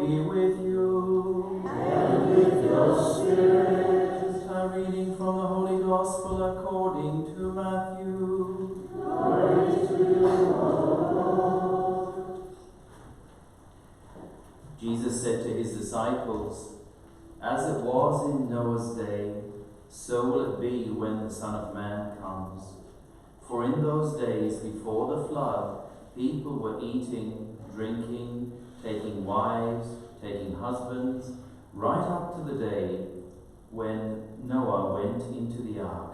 be with you. And with your spirit. A reading from the Holy Gospel according to Matthew. Glory to you, O Lord. Jesus said to his disciples, "As it was in Noah's day, so will it be when the Son of Man comes. For in those days before the flood, people were eating, drinking, taking wives, taking husbands, right up to the day when Noah went into the ark.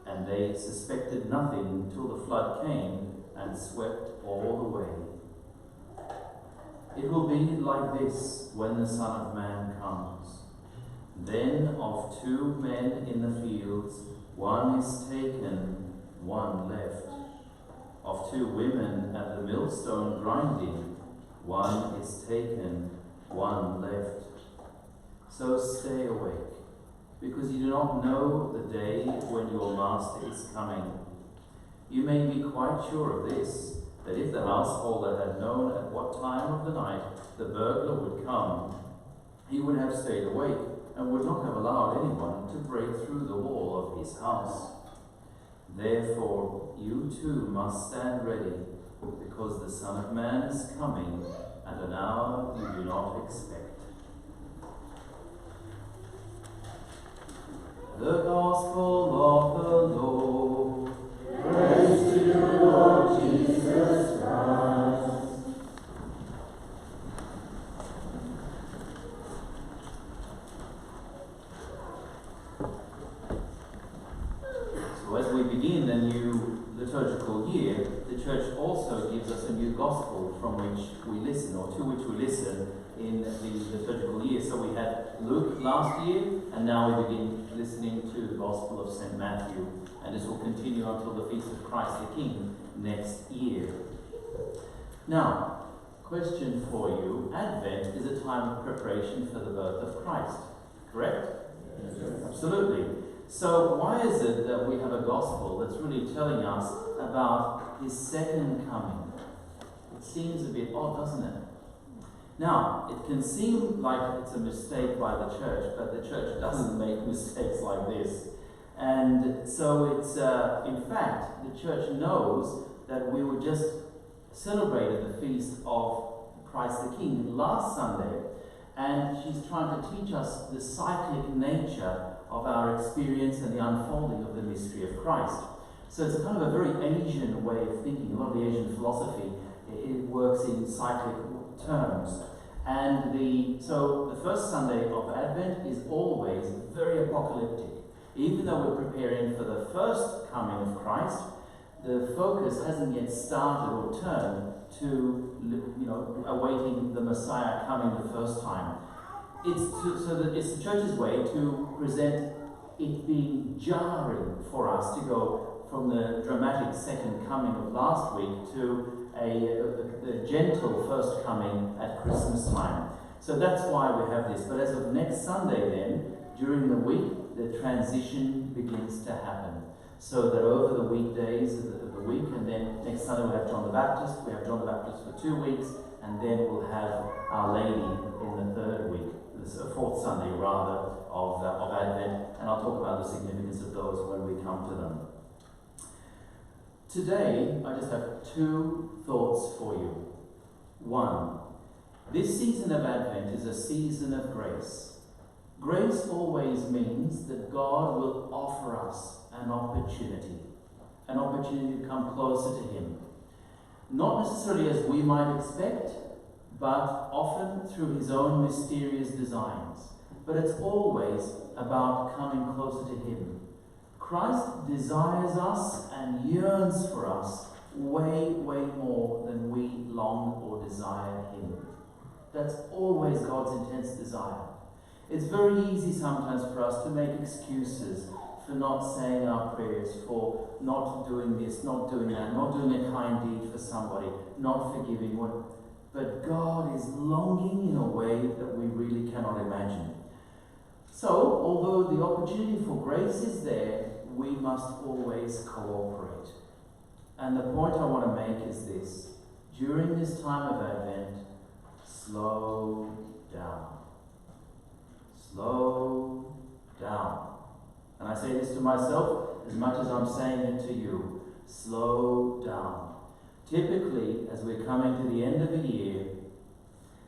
And they suspected nothing until the flood came and swept all away. It will be like this when the Son of Man comes. Then of two men in the fields, one is taken, one left. Of two women at the millstone grinding, one is taken, one left. So stay awake, because you do not know the day when your master is coming. You may be quite sure of this, that if the householder had known at what time of the night the burglar would come, he would have stayed awake and would not have allowed anyone to break through the wall of his house. Therefore, you too must stand ready, because the Son of Man is coming at an hour you do not expect." The Gospel of the Lord. Praise to you, Lord Jesus Christ. So as we begin the new liturgical year, the Church also gives us a new Gospel from which we listen, or to which we listen in the liturgical year. So we had Luke last year, and now we begin listening to the Gospel of St. Matthew, and this will continue until the Feast of Christ the King next year. Now, question for you. Advent is a time of preparation for the birth of Christ, correct? Yes. Absolutely. So why is it that we have a Gospel that's really telling us about his second coming? It seems a bit odd, doesn't it? Now, it can seem like it's a mistake by the Church, but the Church doesn't make mistakes like this. And so it's, in fact, the Church knows that we were just celebrated the feast of Christ the King last Sunday, and she's trying to teach us the cyclic nature of our experience and the unfolding of the mystery of Christ. So it's kind of a very Asian way of thinking. A lot of the Asian philosophy, it works in cyclic terms. And so the first Sunday of Advent is always very apocalyptic. Even though we're preparing for the first coming of Christ, the focus hasn't yet started or turned to, awaiting the Messiah coming the first time. It's the Church's way to present it being jarring for us to go from the dramatic second coming of last week to the gentle first coming at Christmas time. So that's why we have this. But as of next Sunday then, during the week, the transition begins to happen. So that over the weekdays of the week, and then next Sunday we have John the Baptist. We have John the Baptist for 2 weeks, and then we'll have Our Lady in the third week, the fourth Sunday rather, of Advent. And I'll talk about the significance of those when we come to them. Today, I just have 2 thoughts for you. 1, this season of Advent is a season of grace. Grace always means that God will offer us an opportunity to come closer to Him. Not necessarily as we might expect, but often through His own mysterious designs. But it's always about coming closer to Him. Christ desires us and yearns for us way, way more than we long or desire Him. That's always God's intense desire. It's very easy sometimes for us to make excuses for not saying our prayers, for not doing this, not doing that, not doing a kind deed for somebody, not forgiving one. But God is longing in a way that we really cannot imagine. So, although the opportunity for grace is there, we must always cooperate. And the point I want to make is this. During this time of Advent, Slow down. Slow down. And I say this to myself as much as I'm saying it to you. Slow down. Typically, as we're coming to the end of the year,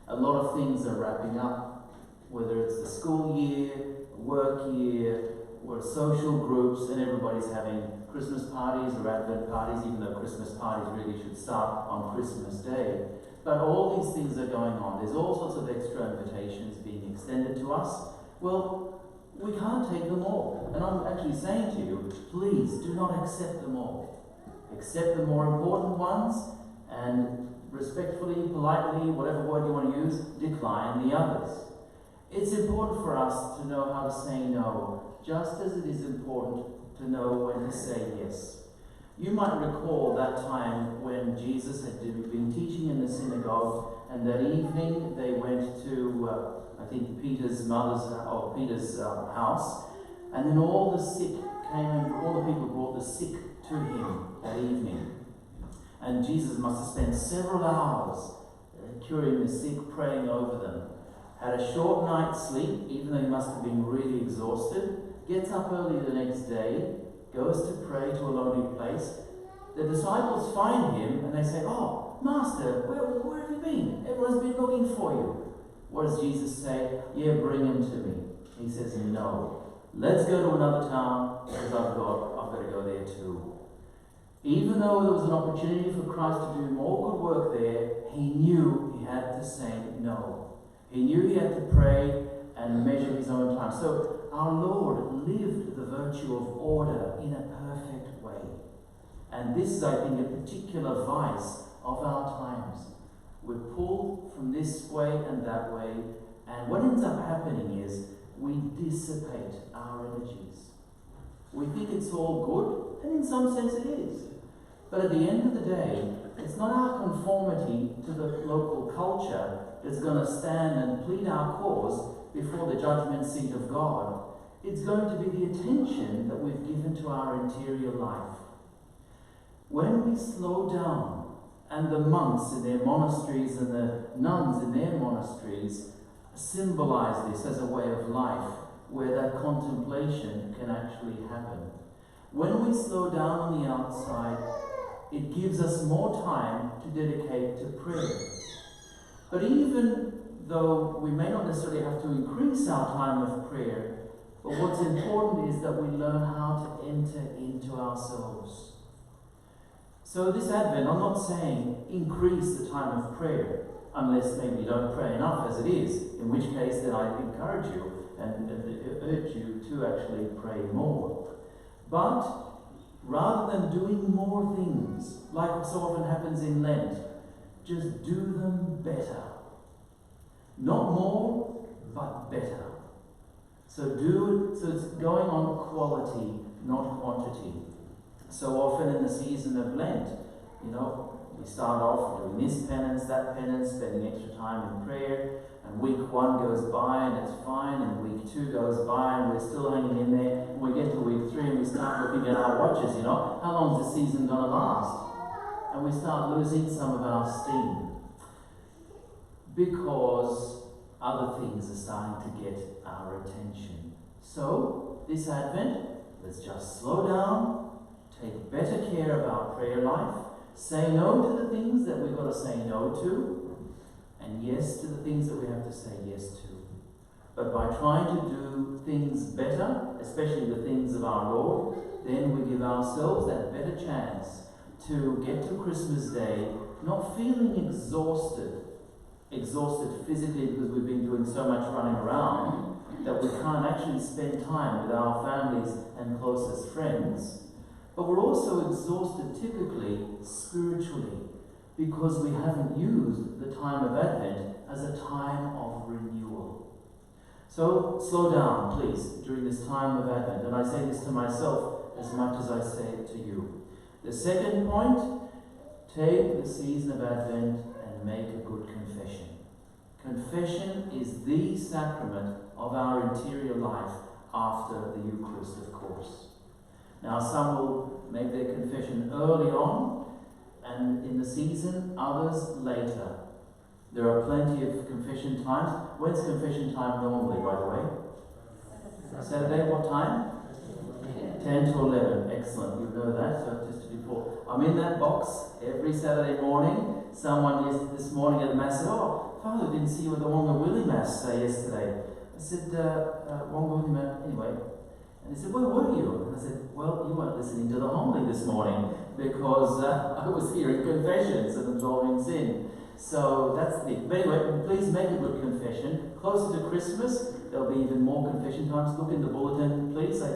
a lot of things are wrapping up, whether it's the school year, work year, or social groups, and everybody's having Christmas parties or Advent parties, even though Christmas parties really should start on Christmas Day. But all these things are going on. There's all sorts of extra invitations being extended to us. Well, we can't take them all. And I'm actually saying to you, please do not accept them all. Accept the more important ones, and respectfully, politely, whatever word you want to use, decline the others. It's important for us to know how to say no, just as it is important to know when to say yes. You might recall that time when Jesus had been teaching in the synagogue, and that evening they went to, I think, Peter's house, and then all the sick came and all the people brought the sick to him that evening. And Jesus must have spent several hours curing the sick, praying over them. Had a short night's sleep, even though he must have been really exhausted. Gets up early the next day, goes to pray to a lonely place. The disciples find him and they say, "Oh, Master, where have you been? Everyone's been looking for you." What does Jesus say? "Yeah, bring him to me." He says, "No, let's go to another town because I've got to go there too." Even though there was an opportunity for Christ to do more good work there, he knew he had to say no. He knew he had to pray and measure his own time. So our Lord lived the virtue of order in a perfect way. And this is, I think, a particular vice of our times. We're pulled from this way and that way, and what ends up happening is we dissipate our energies. We think it's all good, and in some sense it is. But at the end of the day, it's not our conformity to the local culture that's going to stand and plead our cause before the judgment seat of God. It's going to be the attention that we've given to our interior life. When we slow down, and the monks in their monasteries and the nuns in their monasteries symbolize this as a way of life where that contemplation can actually happen. When we slow down on the outside, it gives us more time to dedicate to prayer. But even though we may not necessarily have to increase our time of prayer, but what's important is that we learn how to enter into ourselves. So this Advent, I'm not saying increase the time of prayer, unless maybe you don't pray enough as it is, in which case then I encourage you and urge you to actually pray more. But rather than doing more things, like so often happens in Lent, just do them better. Not more, but better. So do it, so it's going on quality, not quantity. So often in the season of Lent, we start off doing this penance, that penance, spending extra time in prayer, and week 1 goes by and it's fine, and week 2 goes by and we're still hanging in there, and we get to week 3 and we start looking at our watches, how long is the season going to last? And we start losing some of our steam because other things are starting to get our attention. So, this Advent, let's just slow down, take better care of our prayer life, say no to the things that we've got to say no to, and yes to the things that we have to say yes to. But by trying to do things better, especially the things of our Lord, then we give ourselves that better chance to get to Christmas Day not feeling exhausted physically because we've been doing so much running around that we can't actually spend time with our families and closest friends. But we're also exhausted typically spiritually because we haven't used the time of Advent as a time of renewal. So slow down, please, during this time of Advent. And I say this to myself as much as I say it to you. The second point, take the season of Advent and make a good confession. Confession is the sacrament of our interior life after the Eucharist, of course. Now, some will make their confession early on and in the season, others later. There are plenty of confession times. When's confession time normally, by the way? Saturday, what time? 10 to 11. Excellent, you know that, so just before. I'm in that box every Saturday morning. Someone this morning at the Mass said, "Oh, Father, didn't see you at the Wonga Willie Mass yesterday." I said, Wonga Willie Mass, anyway. And he said, "Where were you?" And I said, "Well, you weren't listening to the homily this morning because I was hearing confessions and absolving sin." So that's the thing. But anyway, please make a good confession. Closer to Christmas, there'll be even more confession times. Look in the bulletin, please. I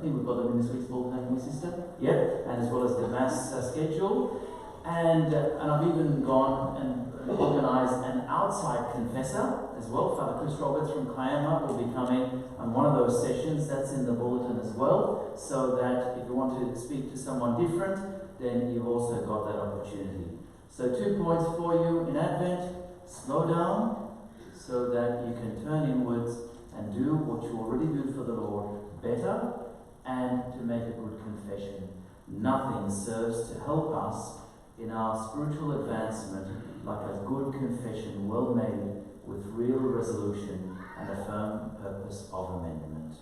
think we've got them in this week's bulletin, haven't we, sister? Yep, and as well as the Mass schedule. And I've even gone and organised an outside confessor as well. Father Chris Roberts from Kiama will be coming on one of those sessions. That's in the bulletin as well, so that if you want to speak to someone different, then you've also got that opportunity. So 2 points for you in Advent: slow down so that you can turn inwards and do what you already do for the Lord better, and to make a good confession. Nothing serves to help us in our spiritual advancement like a good confession, well made, with real resolution and a firm purpose of amendment.